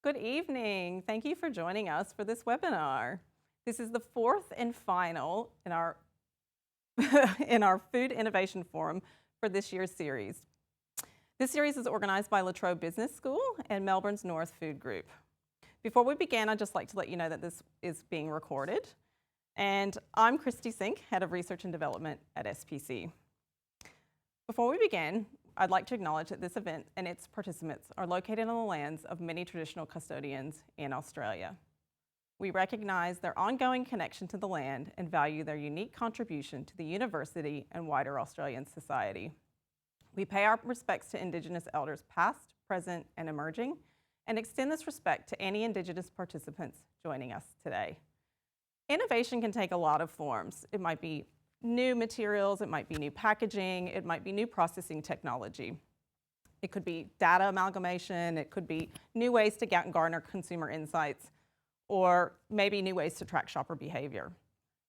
Good evening. Thank you for joining us for this webinar. This is the fourth and final in our in our Food Innovation Forum for this year's series. This series is organized by La Trobe Business School and Melbourne's North Food Group. Before we begin, I'd just like to let you know that this is being recorded. And I'm Christy Sink, Head of Research and Development at SPC. Before we begin, I'd like to acknowledge that this event and its participants are located on the lands of many traditional custodians in Australia. We recognise their ongoing connection to the land and value their unique contribution to the university and wider Australian society. We pay our respects to Indigenous elders past, present and emerging, and extend this respect to any Indigenous participants joining us today. Innovation can take a lot of forms. It might be new materials, it might be new packaging, it might be new processing technology. It could be data amalgamation, it could be new ways to garner consumer insights, or maybe new ways to track shopper behavior.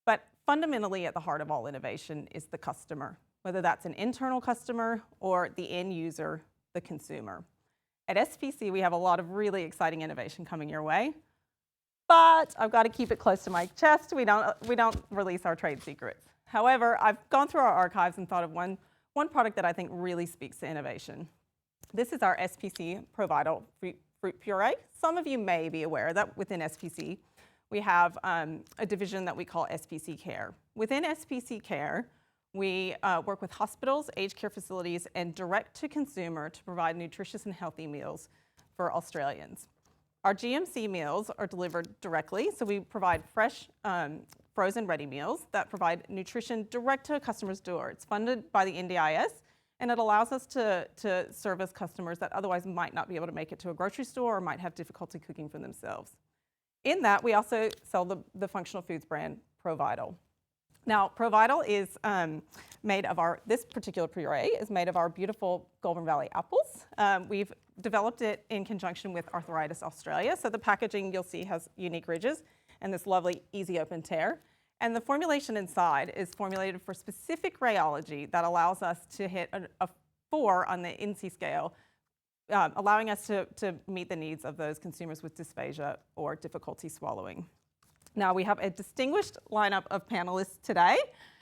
But fundamentally at the heart of all innovation is the customer, whether that's an internal customer or the end user, the consumer. At SPC, we have a lot of really exciting innovation coming your way, but I've got to keep it close to my chest. We don't release our trade secrets. However, I've gone through our archives and thought of one product that I think really speaks to innovation. This is our SPC Provital fruit puree. Some of you may be aware that within SPC, we have a division that we call SPC Care. Within SPC Care, we work with hospitals, aged care facilities, and direct to consumer to provide nutritious and healthy meals for Australians. Our GMC meals are delivered directly, so we provide fresh, frozen ready meals that provide nutrition direct to a customer's door. It's funded by the NDIS, and it allows us to service customers that otherwise might not be able to make it to a grocery store or might have difficulty cooking for themselves. In that, we also sell the functional foods brand Provital. Now, Provital is made of this particular puree is made of our beautiful Goulburn Valley apples. We've developed it in conjunction with Arthritis Australia. So the packaging you'll see has unique ridges and this lovely easy open tear. And the formulation inside is formulated for specific rheology that allows us to hit a 4 on the INSEE scale, allowing us to meet the needs of those consumers with dysphagia or difficulty swallowing. Now, we have a distinguished lineup of panelists today,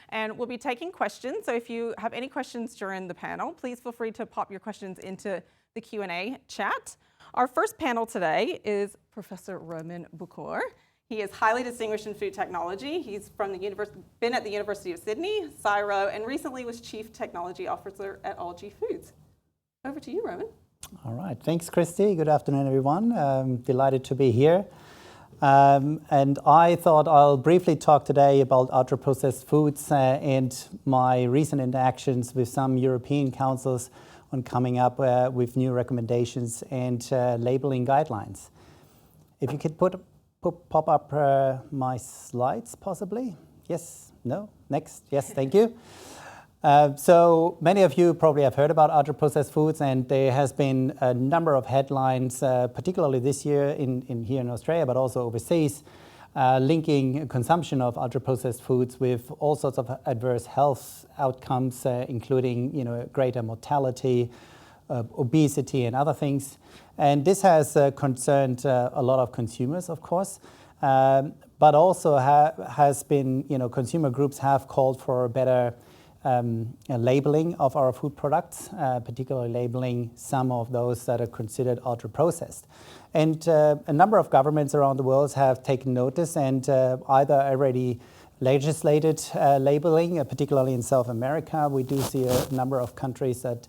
and we'll be taking questions. So if you have any questions during the panel, please feel free to pop your questions into the Q&A chat. Our first panel today is Professor Roman Bucor. He is highly distinguished in food technology. He's been at the University of Sydney, CSIRO, and recently was Chief Technology Officer at Algae Foods. Over to you, Roman. All right, thanks, Christy. Good afternoon, everyone. Delighted to be here. And I thought I'll briefly talk today about ultra-processed foods and my recent interactions with some European councils on coming up with new recommendations and labeling guidelines. If you could pop up my slides, possibly. Yes, no, next, yes, thank you. So many of you probably have heard about ultra-processed foods, and there has been a number of headlines, particularly this year here in Australia, but also overseas, linking consumption of ultra-processed foods with all sorts of adverse health outcomes, including greater mortality, obesity, and other things. And this has concerned a lot of consumers, of course, but also has been, consumer groups have called for a better labeling of our food products, particularly labeling some of those that are considered ultra-processed. And a number of governments around the world have taken notice and either already legislated labeling, particularly in South America. We do see a number of countries that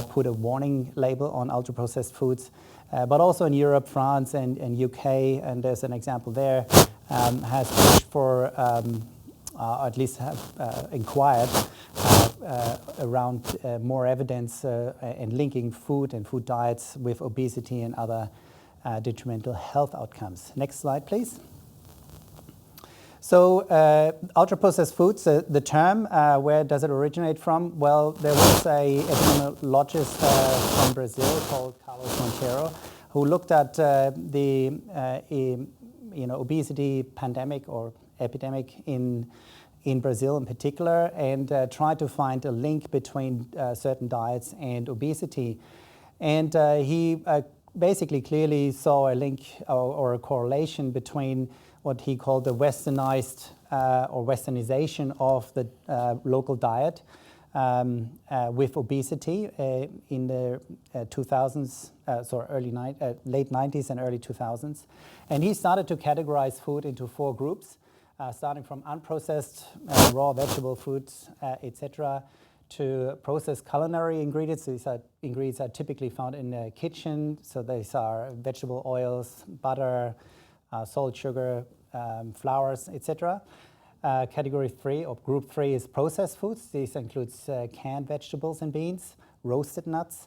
put a warning label on ultra-processed foods, but also in Europe, France, and UK, and there's an example there, has pushed for, at least have inquired around more evidence and linking food and food diets with obesity and other detrimental health outcomes. Next slide, please. So ultra-processed foods, the term, where does it originate from? Well, there was an epidemiologist from Brazil called Carlos Monteiro who looked at the obesity pandemic or epidemic in Brazil in particular, and tried to find a link between certain diets and obesity. And he basically clearly saw a link or a correlation between what he called the westernized or westernization of the local diet with obesity in the 2000s, late 90s and early 2000s. And he started to categorize food into 4 groups, starting from unprocessed raw vegetable foods, etc., to processed culinary ingredients. These are ingredients that are typically found in the kitchen. So these are vegetable oils, butter, salt, sugar, flours, etc. Category 3 or group 3 is processed foods. This includes canned vegetables and beans, roasted nuts,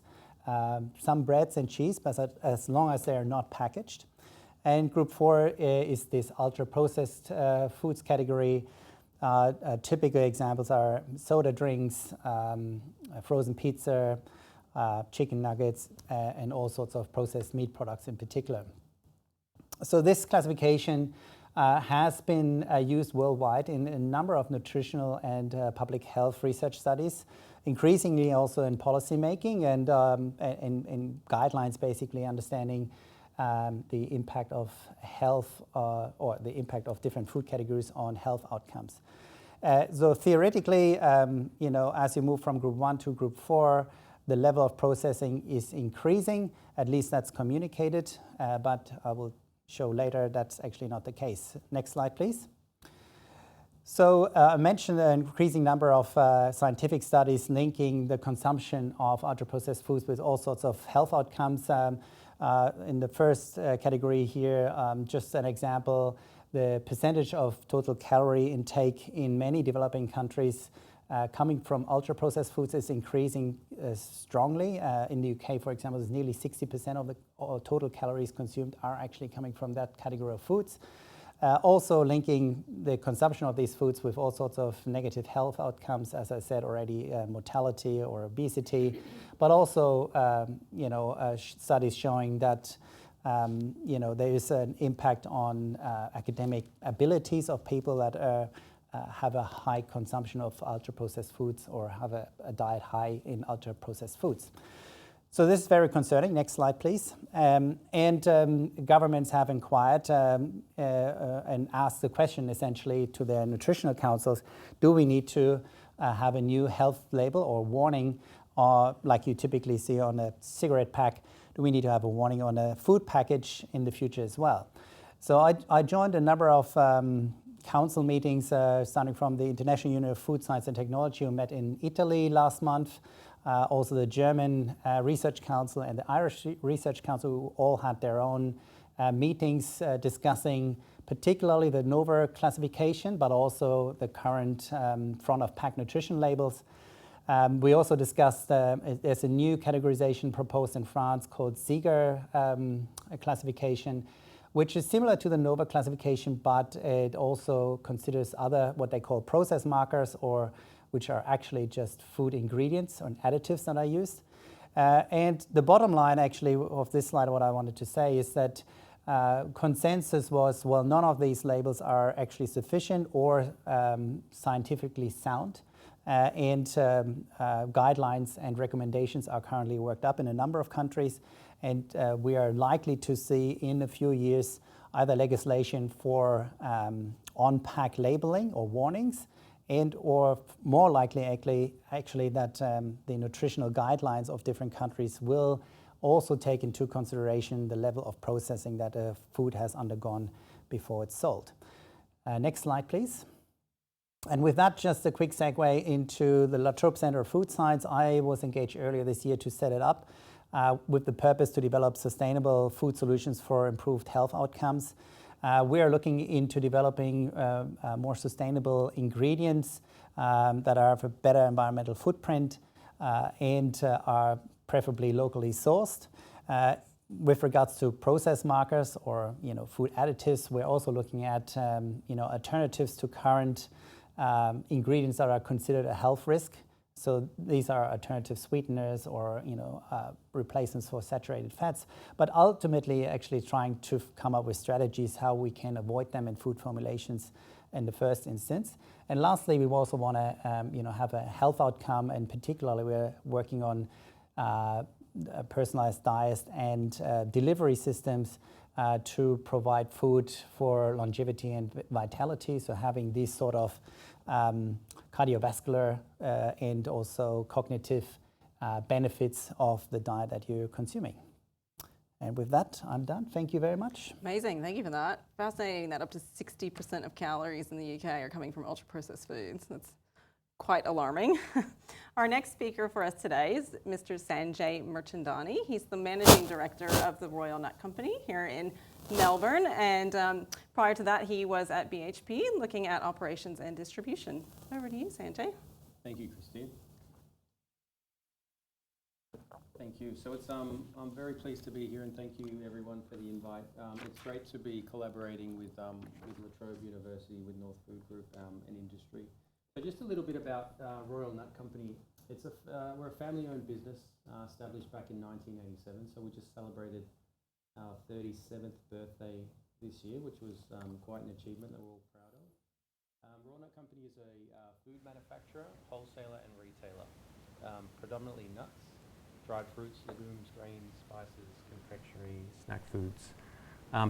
some breads and cheese, but as long as they are not packaged. And group 4 is this ultra-processed foods category. Typical examples are soda drinks, frozen pizza, chicken nuggets, and all sorts of processed meat products in particular. So this classification has been used worldwide in a number of nutritional and public health research studies, increasingly also in policy making and in guidelines, basically understanding the impact of health or the impact of different food categories on health outcomes. So theoretically, as you move from group 1 to group 4, the level of processing is increasing. At least that's communicated, but I will show later that's actually not the case. Next slide, please. So I mentioned an increasing number of scientific studies linking the consumption of ultra-processed foods with all sorts of health outcomes. In the first category here, just an example, the percentage of total calorie intake in many developing countries coming from ultra-processed foods is increasing strongly. In the UK, for example, it's nearly 60% of the total calories consumed are actually coming from that category of foods. Also linking the consumption of these foods with all sorts of negative health outcomes, as I said already, mortality or obesity, but also studies showing that there is an impact on academic abilities of people that have a high consumption of ultra-processed foods or have a diet high in ultra-processed foods. So this is very concerning. Next slide, please. Governments have inquired and asked the question essentially to their nutritional councils, do we need to have a new health label or warning like you typically see on a cigarette pack? Do we need to have a warning on a food package in the future as well? So I joined a number of council meetings starting from the International Union of Food Science and Technology, who met in Italy last month. Also the German Research Council and the Irish Research Council, who all had their own meetings discussing particularly the NOVA classification, but also the current front-of-pack nutrition labels. We also discussed there's a new categorization proposed in France called Sieger classification, which is similar to the NOVA classification, but it also considers other what they call process markers, or which are actually just food ingredients and additives that are used. And the bottom line actually of this slide, what I wanted to say is that consensus was, well, none of these labels are actually sufficient or scientifically sound. Guidelines and recommendations are currently worked up in a number of countries. And we are likely to see in a few years either legislation for on-pack labeling or warnings, and or more likely actually that the nutritional guidelines of different countries will also take into consideration the level of processing that a food has undergone before it's sold. Next slide, please. And with that, just a quick segue into the La Trobe Center of Food Science. I was engaged earlier this year to set it up with the purpose to develop sustainable food solutions for improved health outcomes. We are looking into developing more sustainable ingredients that are of a better environmental footprint and are preferably locally sourced. With regards to process markers or food additives, we're also looking at alternatives to current ingredients that are considered a health risk. So these are alternative sweeteners or replacements for saturated fats, but ultimately actually trying to come up with strategies how we can avoid them in food formulations in the first instance. And lastly, we also want to have a health outcome, and particularly we're working on personalized diets and delivery systems to provide food for longevity and vitality. So having these sort of cardiovascular and also cognitive benefits of the diet that you're consuming. And with that, I'm done. Thank you very much. Amazing, thank you for that. Fascinating that up to 60% of calories in the UK are coming from ultra-processed foods. That's quite alarming. Our next speaker for us today is Mr. Sanjay Mirchandani. He's the Managing Director of the Royal Nut Company here in Melbourne. And prior to that, he was at BHP looking at operations and distribution. Over to you, Sanjay. Thank you, Christine. Thank you. So I'm very pleased to be here, and thank you everyone for the invite. It's great to be collaborating with La Trobe University, with North Food Group and industry. So just a little bit about Royal Nut Company. We're a family-owned business established back in 1987. So we just celebrated our 37th birthday this year, which was quite an achievement that we're all proud of. Royal Nut Company is a food manufacturer, wholesaler and retailer, predominantly nuts, dried fruits, legumes, grains, spices, confectionery, snack foods.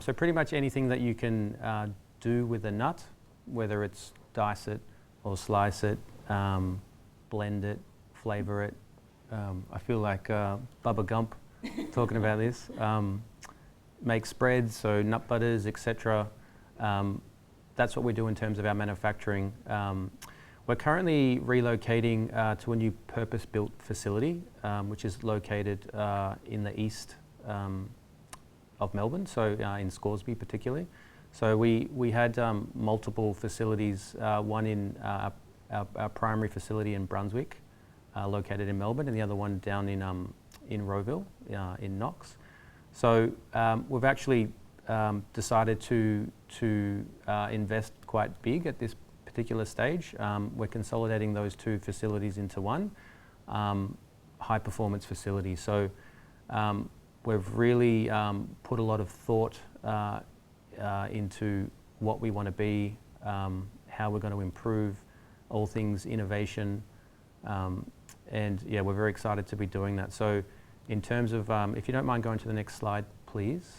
So pretty much anything that you can do with a nut, whether it's dice it or slice it, blend it, flavour it. I feel like Bubba Gump talking about this. Make spreads, so nut butters, etc. That's what we do in terms of our manufacturing. We're currently relocating to a new purpose-built facility, which is located in the east of Melbourne, so in Scoresby particularly. So we had multiple facilities, one in our primary facility in Brunswick, located in Melbourne, and the other one down in Rowville, in Knox. So we've actually decided to invest quite big at this particular stage. We're consolidating those two facilities into one high-performance facility. So we've really put a lot of thought into what we want to be, how we're going to improve, all things innovation, and yeah, we're very excited to be doing that. So in terms of, if you don't mind going to the next slide, please.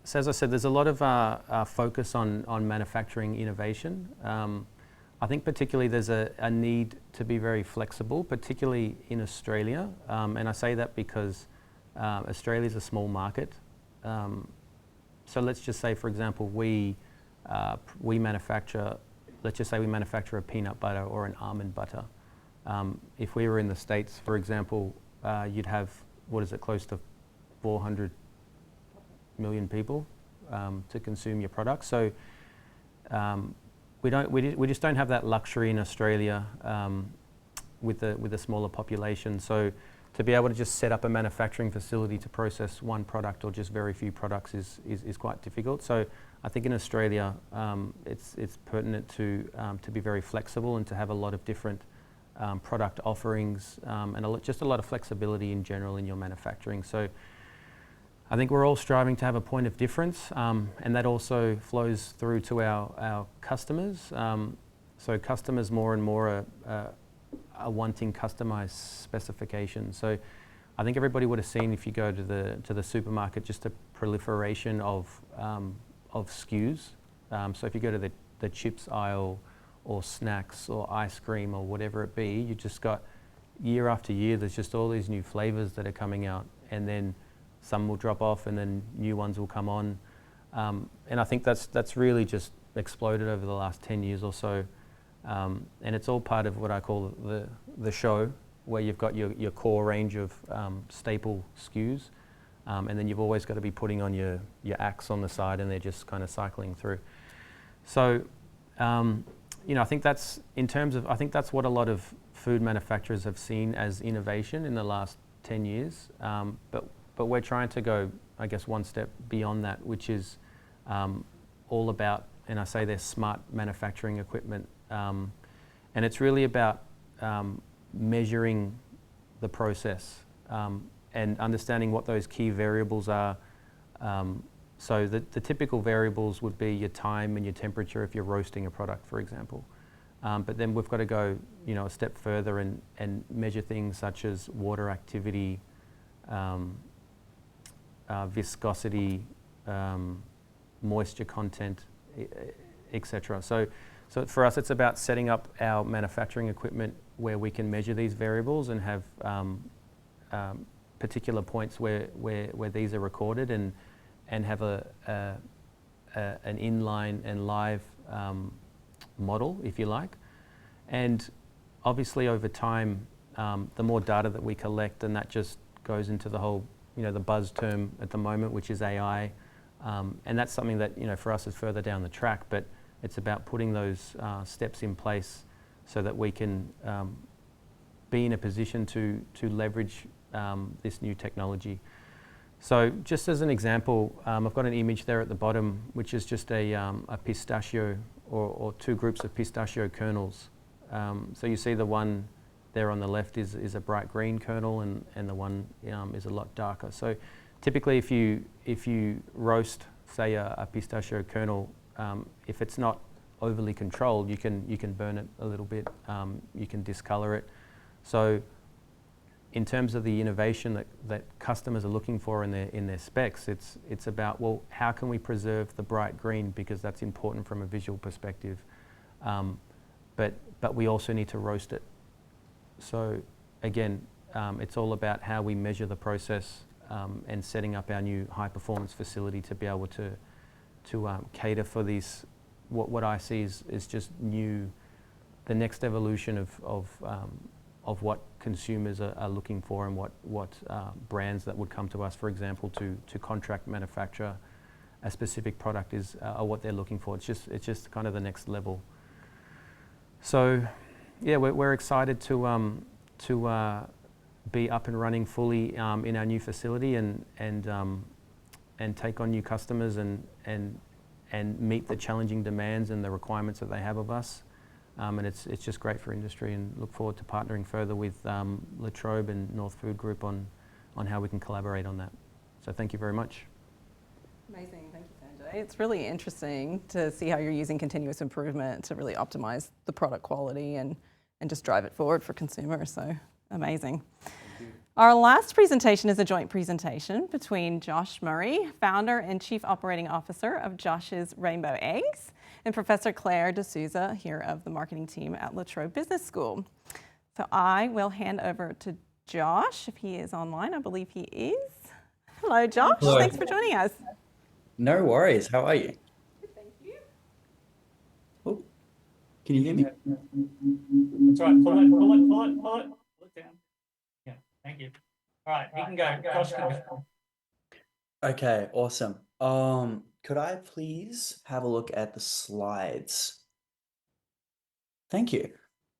So as I said, there's a lot of focus on manufacturing innovation. I think particularly there's a need to be very flexible, particularly in Australia. And I say that because Australia is a small market. So let's just say, for example, we manufacture, let's just say we manufacture a peanut butter or an almond butter. If we were in the States, for example, you'd have, close to 400 million people to consume your product. So we just don't have that luxury in Australia with a smaller population. So to be able to just set up a manufacturing facility to process one product or just very few products is quite difficult. So I think in Australia it's pertinent to be very flexible and to have a lot of different product offerings and just a lot of flexibility in general in your manufacturing. So I think we're all striving to have a point of difference, and that also flows through to our customers. So customers more and more are wanting customized specifications. So I think everybody would have seen, if you go to the supermarket, just a proliferation of SKUs. So if you go to the chips aisle or snacks or ice cream or whatever it be, you just got year after year, there's just all these new flavors that are coming out, and then some will drop off and then new ones will come on. And I think that's really just exploded over the last 10 years or so. And it's all part of what I call the show, where you've got your core range of staple SKUs, and then you've always got to be putting on your acts on the side, and they're just kind of cycling through. So, I think that's what a lot of food manufacturers have seen as innovation in the last 10 years. But we're trying to go, I guess, one step beyond that, which is all about, and I say, there's smart manufacturing equipment. And it's really about measuring the process and understanding what those key variables are. So the typical variables would be your time and your temperature if you're roasting a product, for example. But then we've got to go, a step further and measure things such as water activity, viscosity, moisture content, etc. So for us, it's about setting up our manufacturing equipment where we can measure these variables and have particular points where these are recorded and have an inline and live model, if you like. And obviously over time, the more data that we collect, and that just goes into the whole, the buzz term at the moment, which is AI. And that's something that, for us is further down the track, but it's about putting those steps in place so that we can be in a position to leverage this new technology. So just as an example, I've got an image there at the bottom, which is just a pistachio or two groups of pistachio kernels. So you see the one there on the left is a bright green kernel, and the one is a lot darker. So typically if you roast, say, a pistachio kernel, if it's not overly controlled, you can burn it a little bit, you can discolor it. So in terms of the innovation that customers are looking for in their specs, it's about, well, how can we preserve the bright green, because that's important from a visual perspective, but we also need to roast it. So again, it's all about how we measure the process and setting up our new high performance facility to be able to cater for these, what I see is just the next evolution of what consumers are looking for, and what brands that would come to us, for example, to contract manufacture a specific product are what they're looking for. It's just kind of the next level. So yeah, we're excited to be up and running fully in our new facility and take on new customers and meet the challenging demands and the requirements that they have of us. And it's just great for industry, and look forward to partnering further with La Trobe and North Food Group on how we can collaborate on that. So thank you very much. Amazing, thank you, Sanjay. It's really interesting to see how you're using continuous improvement to really optimize the product quality and just drive it forward for consumers, so amazing. Our last presentation is a joint presentation between Josh Murray, founder and chief operating officer of Josh's Rainbow Eggs, and Professor Claire D'Souza here of the marketing team at La Trobe Business School. So I will hand over to Josh, if he is online. I believe he is. Hello, Josh. Hello. Thanks for joining us. No worries. How are you? Good, thank you. Oh, can you hear me? That's right. Pull it down. Yeah, thank you. All right, you can go. Josh can go. Okay, awesome. Could I please have a look at the slides? Thank you.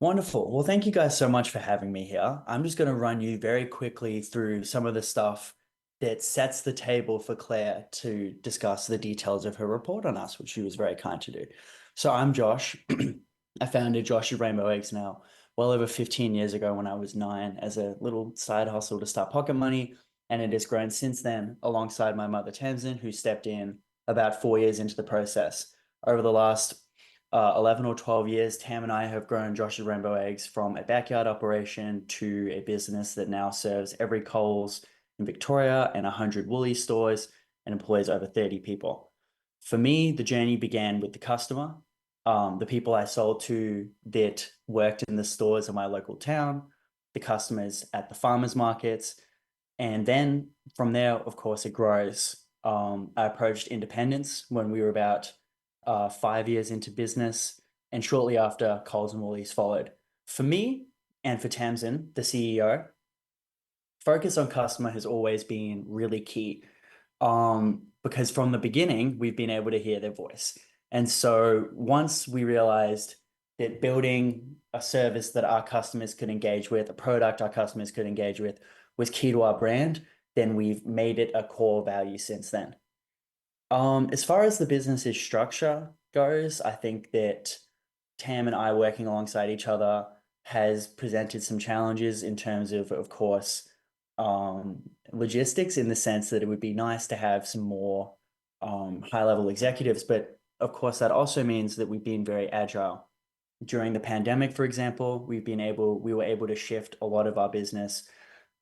Wonderful. Well, thank you guys so much for having me here. I'm just going to run you very quickly through some of the stuff that sets the table for Claire to discuss the details of her report on us, which she was very kind to do. So I'm Josh. I founded Josh's Rainbow Eggs now well over 15 years ago when I was 9 as a little side hustle to start pocket money. And it has grown since then alongside my mother, Tamsin, who stepped in about 4 years into the process. Over the last 11 or 12 years, Tam and I have grown Josh's Rainbow Eggs from a backyard operation to a business that now serves every Coles in Victoria and 100 Woolies stores and employs over 30 people. For me, the journey began with the customer, the people I sold to that worked in the stores of my local town, the customers at the farmers markets, and then from there, of course, it grows. I approached independence when we were about 5 years into business, and shortly after, Coles and Woolies followed. For me and for Tamsin, the CEO, focus on customer has always been really key, because from the beginning, we've been able to hear their voice. And so once we realized that building a service that our customers could engage with, a product our customers could engage with, was key to our brand, then we've made it a core value since then. As far as the business's structure goes, I think that Tam and I working alongside each other has presented some challenges in terms of course, logistics, in the sense that it would be nice to have some more high-level executives, but of course that also means that we've been very agile. During the pandemic, for example, we were able to shift a lot of our business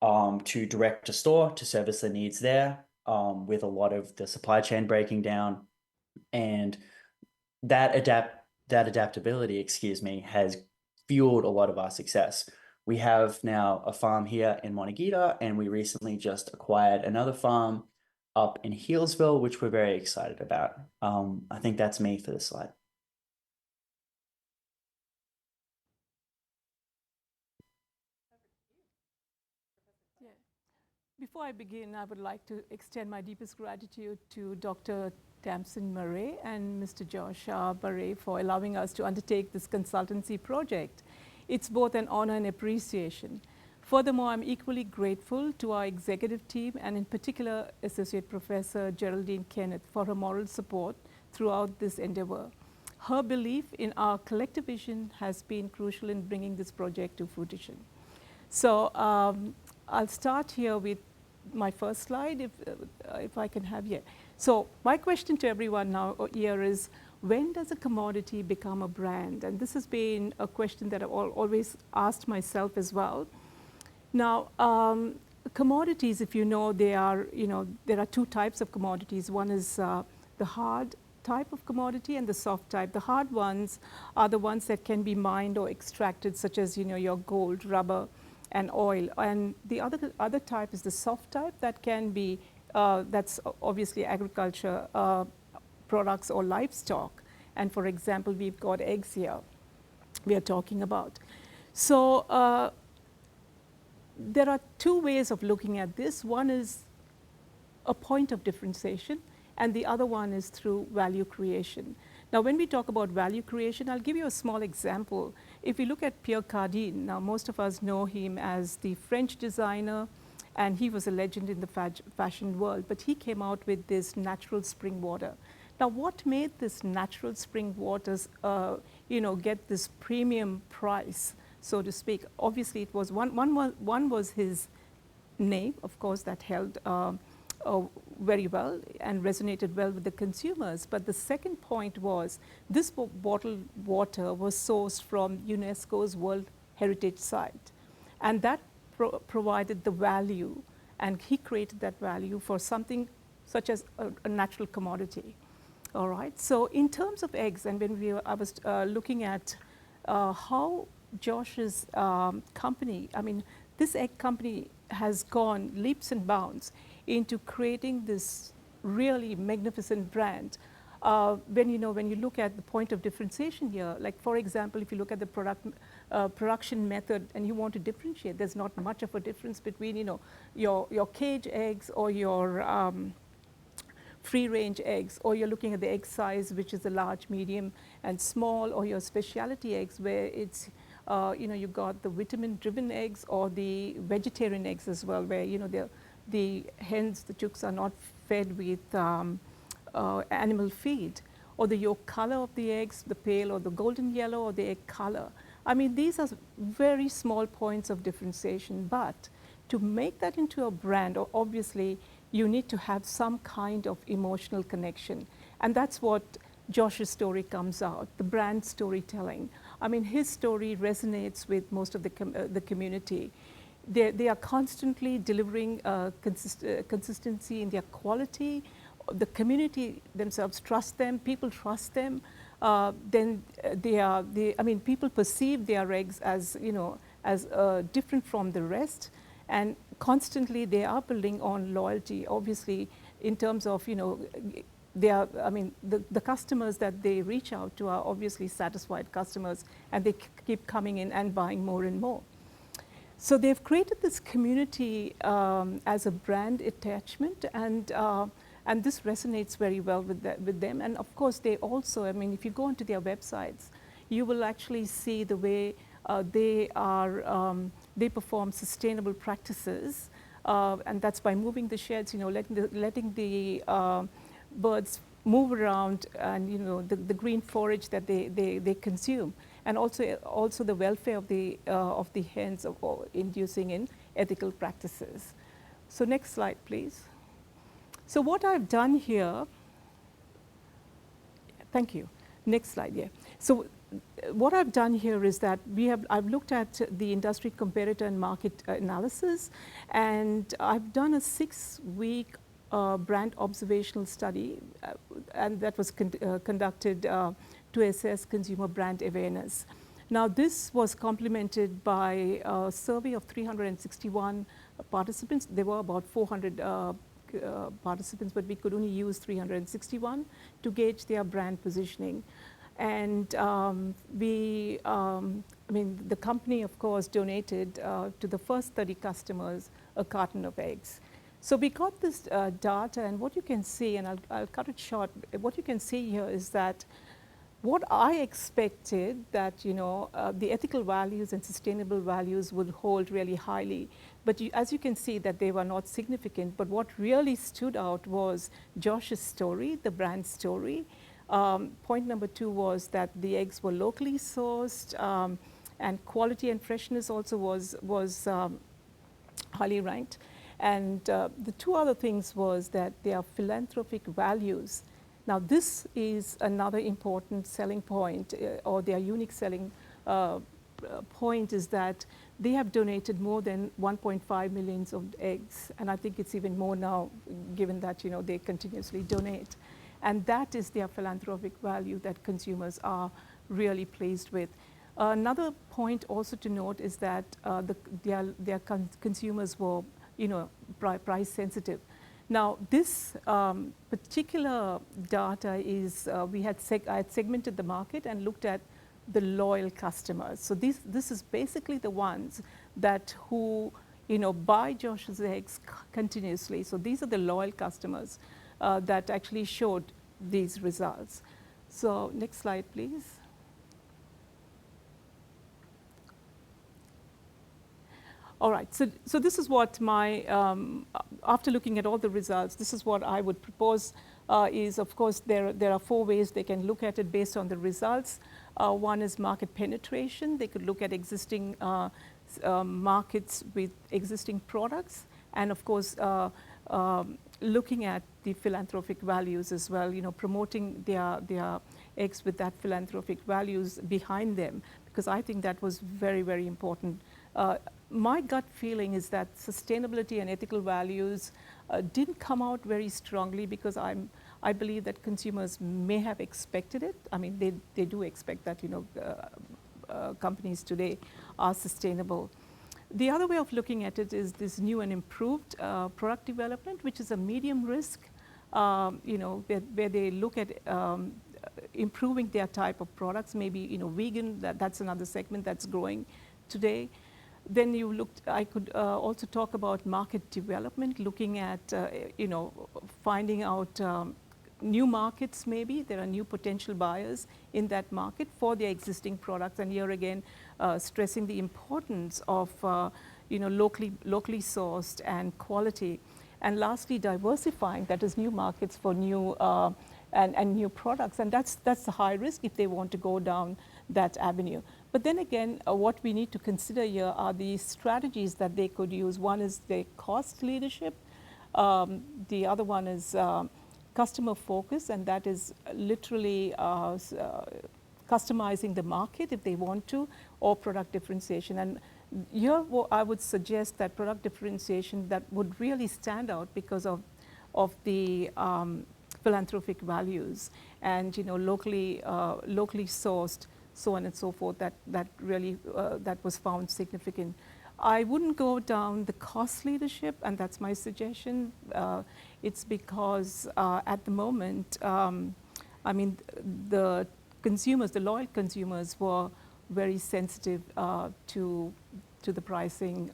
to direct to store to service the needs there, with a lot of the supply chain breaking down, and that adaptability, excuse me, has fueled a lot of our success. We have now a farm here in Monagita, and we recently just acquired another farm up in Healesville, which we're very excited about. I think that's me for this slide. Before I begin, I would like to extend my deepest gratitude to Dr. Tamsin Murray and Mr. Josh Barre for allowing us to undertake this consultancy project. It's both an honor and appreciation. Furthermore, I'm equally grateful to our executive team and in particular Associate Professor Geraldine Kenneth for her moral support throughout this endeavor. Her belief in our collective vision has been crucial in bringing this project to fruition. So I'll start here with my first slide, if I can have here. So my question to everyone now here is, when does a commodity become a brand? And this has been a question that I've always asked myself as well. Now, commodities, if you know, there are two types of commodities. One is the hard type of commodity and the soft type. The hard ones are the ones that can be mined or extracted, such as your gold, rubber, and oil. And the other type is the soft type that can be, that's obviously agriculture products or livestock. And for example, we've got eggs here we are talking about. So there are two ways of looking at this. One is a point of differentiation, and the other one is through value creation. Now, when we talk about value creation, I'll give you a small example. If we look at Pierre Cardin, now most of us know him as the French designer, and he was a legend in the fashion world, but he came out with this natural spring water. Now, what made this natural spring waters, get this premium price, so to speak? Obviously, it was one was his name, of course, that held very well and resonated well with the consumers. But the second point was this bottled water was sourced from UNESCO's World Heritage Site. And that provided the value, and he created that value for something such as a natural commodity. All right, so in terms of eggs, and when I was looking at how Josh's company, this egg company has gone leaps and bounds into creating this really magnificent brand. When you look at the point of differentiation here, like for example, if you look at the production method and you want to differentiate, there's not much of a difference between your cage eggs or your free-range eggs, or you're looking at the egg size, which is a large, medium, and small, or your specialty eggs, where it's you've got the vitamin-driven eggs or the vegetarian eggs as well, where the hens, the chooks are not fed with animal feed, or the yolk color of the eggs, the pale or the golden yellow, or the egg color. These are very small points of differentiation, but to make that into a brand, obviously, you need to have some kind of emotional connection. And that's what Josh's story comes out, the brand storytelling. His story resonates with most of the community. They are constantly delivering consistency in their quality. The community themselves trust them. People trust them. Then people perceive their eggs as different from the rest, and constantly they are building on loyalty. Obviously, in terms of they are. The customers that they reach out to are obviously satisfied customers, and they keep coming in and buying more and more. So they've created this community as a brand attachment, and this resonates very well with them. And of course, they also, if you go onto their websites, you will actually see the way they perform sustainable practices, and that's by moving the sheds, letting the birds move around, and the green forage that they consume, and also the welfare of the hens, inducing in ethical practices. So next slide, please. So what I've done here, thank you. Next slide, yeah. So what I've done here is that I've looked at the industry competitor and market analysis, and I've done a 6-week brand observational study, and that was conducted to assess consumer brand awareness. Now, this was complemented by a survey of 361 participants. There were about 400 participants, but we could only use 361 to gauge their brand positioning. And the company, of course, donated to the first 30 customers a carton of eggs. So we got this data, and what you can see, and I'll cut it short, what you can see here is that what I expected that, the ethical values and sustainable values would hold really highly. But as you can see that they were not significant. But what really stood out was Josh's story, the brand story. Point number 2 was that the eggs were locally sourced, and quality and freshness also was highly ranked. And the 2 other things was that their philanthropic values. Now, this is another important selling point, or their unique selling point is that they have donated more than 1.5 million of eggs. And I think it's even more now, given that, they continuously donate. And that is their philanthropic value that consumers are really pleased with. Another point also to note is that their consumers were, price sensitive. Now, this particular data is, I had segmented the market and looked at the loyal customers. So this is basically the ones who buy Josh's eggs continuously. So these are the loyal customers that actually showed these results. So next slide, please. All right, so this is what after looking at all the results, this is what I would propose is, of course, there are 4 ways they can look at it based on the results. One is market penetration. They could look at existing markets with existing products, and of course, looking at the philanthropic values as well, promoting their eggs with that philanthropic values behind them, because I think that was very, very important. My gut feeling is that sustainability and ethical values didn't come out very strongly, because I believe that consumers may have expected it. I mean, they do expect that, companies today are sustainable. The other way of looking at it is this new and improved product development, which is a medium risk, where they look at improving their type of products, maybe, vegan, that's another segment that's growing today. Then I could also talk about market development, looking at, finding out new markets maybe. There are new potential buyers in that market for their existing products. And here again, stressing the importance of, locally sourced and quality. And lastly, diversifying, that is new markets for new and new products. And that's the high risk if they want to go down that avenue. But then again, what we need to consider here are the strategies that they could use. One is the cost leadership. The other one is customer focus, and that is literally customizing the market if they want to, or product differentiation. And here I would suggest that product differentiation that would really stand out because of the philanthropic values and locally sourced, so on and so forth, that really that was found significant. I wouldn't go down the cost leadership, and that's my suggestion. It's because at the moment, the consumers, the loyal consumers, were very sensitive to the pricing,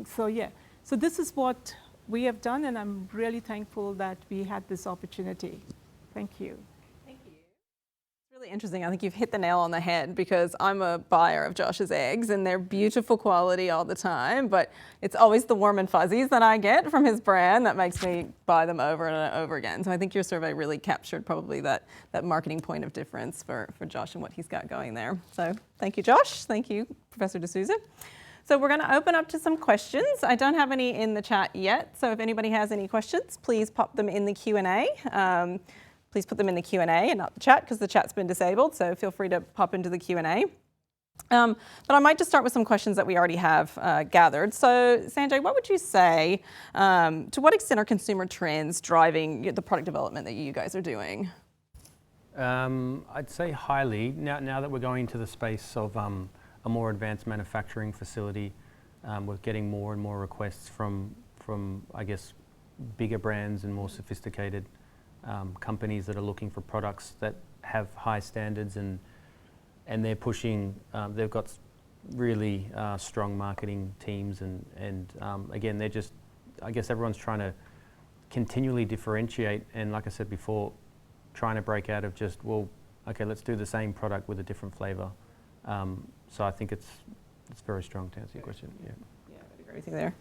So yeah, so this is what we have done, and I'm really thankful that we had this opportunity. Thank you. Really interesting. I think you've hit the nail on the head, because I'm a buyer of Josh's eggs and they're beautiful quality all the time, but it's always the warm and fuzzies that I get from his brand that makes me buy them over and over again. So I think your survey really captured probably that marketing point of difference for Josh and what he's got going there. So thank you, Josh. Thank you, Professor D'Souza. So we're going to open up to some questions. I don't have any in the chat yet, so if anybody has any questions, please pop them in the Q&A. please put them in the Q&A and not the chat, because the chat's been disabled, so feel free to pop into the Q&A. But I might just start with some questions that we already have gathered. So Sanjay, what would you say, to what extent are consumer trends driving the product development that you guys are doing? I'd say highly. Now that we're going into the space of a more advanced manufacturing facility, we're getting more and more requests from I guess, bigger brands and more sophisticated companies that are looking for products that have high standards, and they're pushing, they've got really strong marketing teams, and again, they're just, I guess everyone's trying to continually differentiate, and like I said before, trying to break out of just, well, okay, let's do the same product with a different flavor. So I think it's very strong, to answer your question. Yeah. Yeah, I would agree with you there.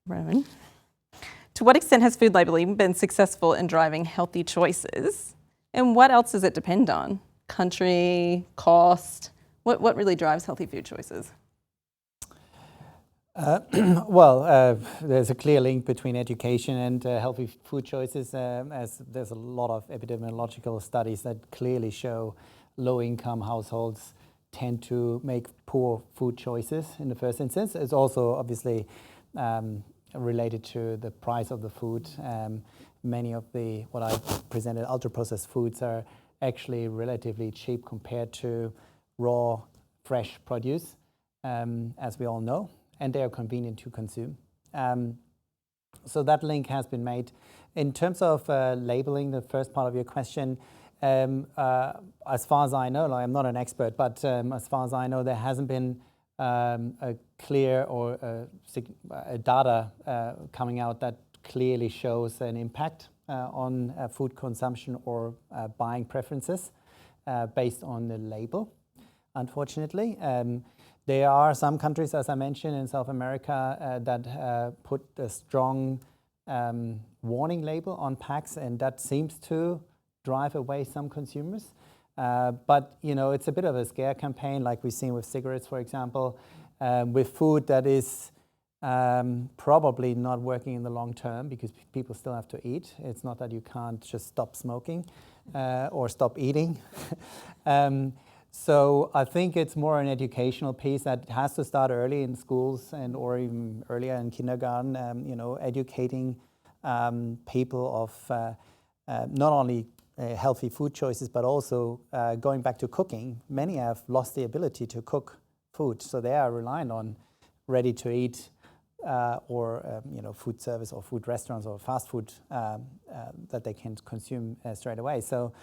Rowan, to what extent has food labeling been successful in driving healthy choices? And what else does it depend on? Country, cost? What really drives healthy food choices? There's a clear link between education and healthy food choices, as there's a lot of epidemiological studies that clearly show low-income households tend to make poor food choices in the first instance. It's also obviously related to the price of the food. Many of what I presented, ultra-processed foods, are actually relatively cheap compared to raw, fresh produce, as we all know, and they are convenient to consume. So that link has been made. In terms of labeling, the first part of your question, as far as I know, I'm not an expert, but as far as I know, there hasn't been a clear or a data coming out that clearly shows an impact on food consumption or buying preferences based on the label, unfortunately. There are some countries, as I mentioned, in South America that put a strong warning label on packs, and that seems to drive away some consumers. But it's a bit of a scare campaign, like we've seen with cigarettes, for example, with food that is probably not working in the long term, because people still have to eat. It's not that you can't just stop smoking or stop eating. So I think it's more an educational piece that has to start early in schools or even earlier in kindergarten, educating people of not only healthy food choices, but also going back to cooking. Many have lost the ability to cook food, so they are reliant on ready-to-eat or food service or food restaurants or fast food that they can consume straight away. So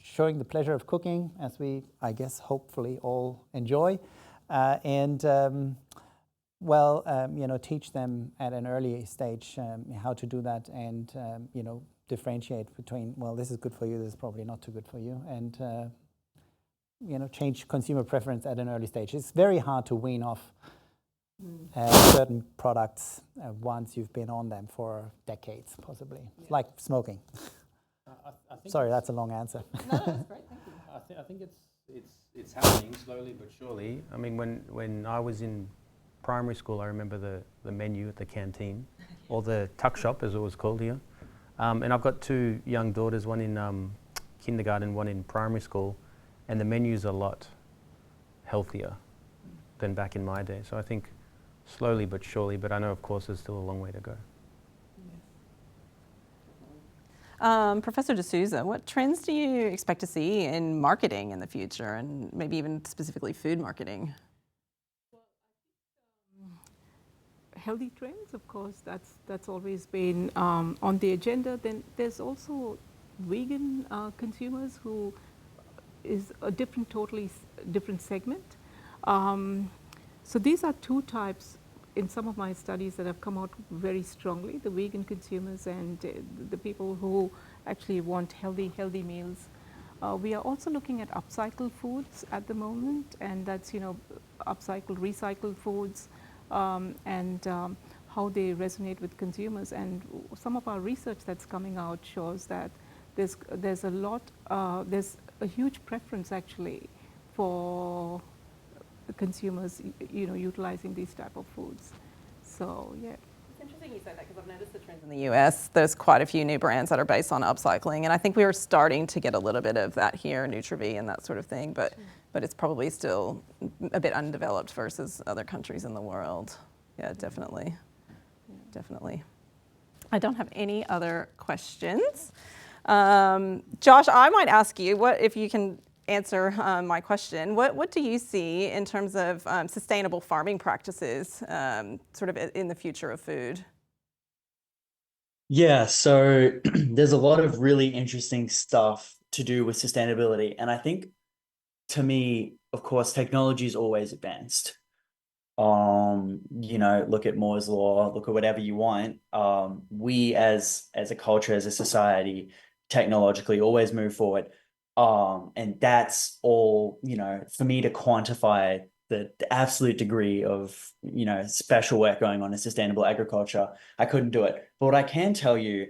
showing the pleasure of cooking, as we, I guess, hopefully all enjoy, and teach them at an early stage how to do that, and differentiate between, well, this is good for you, this is probably not too good for you, and change consumer preference at an early stage. It's very hard to wean off certain products once you've been on them for decades, possibly. Yeah. It's like smoking. I think sorry, that's a long answer. No, that's great. Thank you. I think it's happening slowly but surely. I mean, when I was in primary school, I remember the menu at the canteen, or the tuck shop, as it was called here. And I've got two young daughters, one in kindergarten, one in primary school, and the menu's a lot healthier than back in my day. So I think slowly but surely, but I know, of course, there's still a long way to go. Professor D'Souza, what trends do you expect to see in marketing in the future, and maybe even specifically food marketing? Well, I think healthy trends, of course, that's always been on the agenda. Then there's also vegan consumers, who is a totally different segment. So these are two types in some of my studies that have come out very strongly: the vegan consumers and the people who actually want healthy meals. We are also looking at upcycled foods at the moment, and that's upcycled, recycled foods, and how they resonate with consumers. And some of our research that's coming out shows that there's a huge preference actually for the consumers, utilizing these type of foods. So yeah. Interesting you say that because I've noticed the trends in the US. There's quite a few new brands that are based on upcycling, and I think we are starting to get a little bit of that here, Nutrivie and that sort of thing, but it's probably still a bit undeveloped versus other countries in the world. Yeah, definitely. Definitely. I don't have any other questions. Josh, I might ask you, what if you can answer my question, what do you see in terms of sustainable farming practices sort of in the future of food? Yeah, so there's a lot of really interesting stuff to do with sustainability. And I think, to me, of course, technology is always advanced. Look at Moore's Law, look at whatever you want. We as a culture, as a society, technologically always move forward. And that's all, for me to quantify the absolute degree of, special work going on in sustainable agriculture, I couldn't do it. But what I can tell you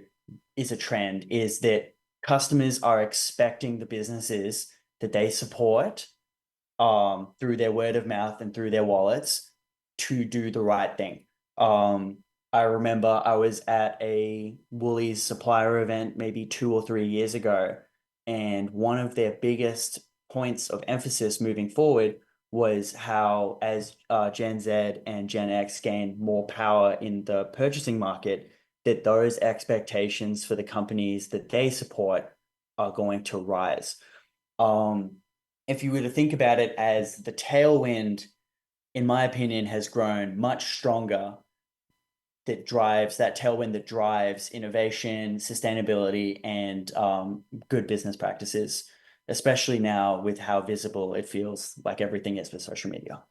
is a trend is that customers are expecting the businesses that they support through their word of mouth and through their wallets to do the right thing. I remember I was at a Woolies supplier event maybe 2 or 3 years ago, and one of their biggest points of emphasis moving forward was how as Gen Z and Gen X gain more power in the purchasing market, that those expectations for the companies that they support are going to rise. If you were to think about it as the tailwind, in my opinion, has grown much stronger, that tailwind that drives innovation, sustainability, and good business practices, especially now with how visible it feels like everything is with social media.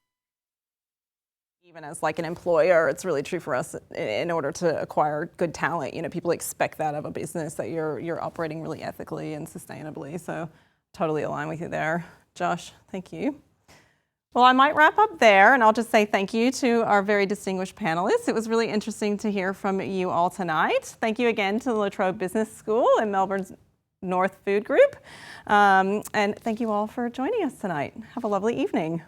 Even as like an employer, it's really true for us in order to acquire good talent. People expect that of a business, that you're operating really ethically and sustainably. So totally align with you there. Josh, thank you. Well, I might wrap up there, and I'll just say thank you to our very distinguished panelists. It was really interesting to hear from you all tonight. Thank you again to the La Trobe Business School and Melbourne's North Food Group. And thank you all for joining us tonight. Have a lovely evening.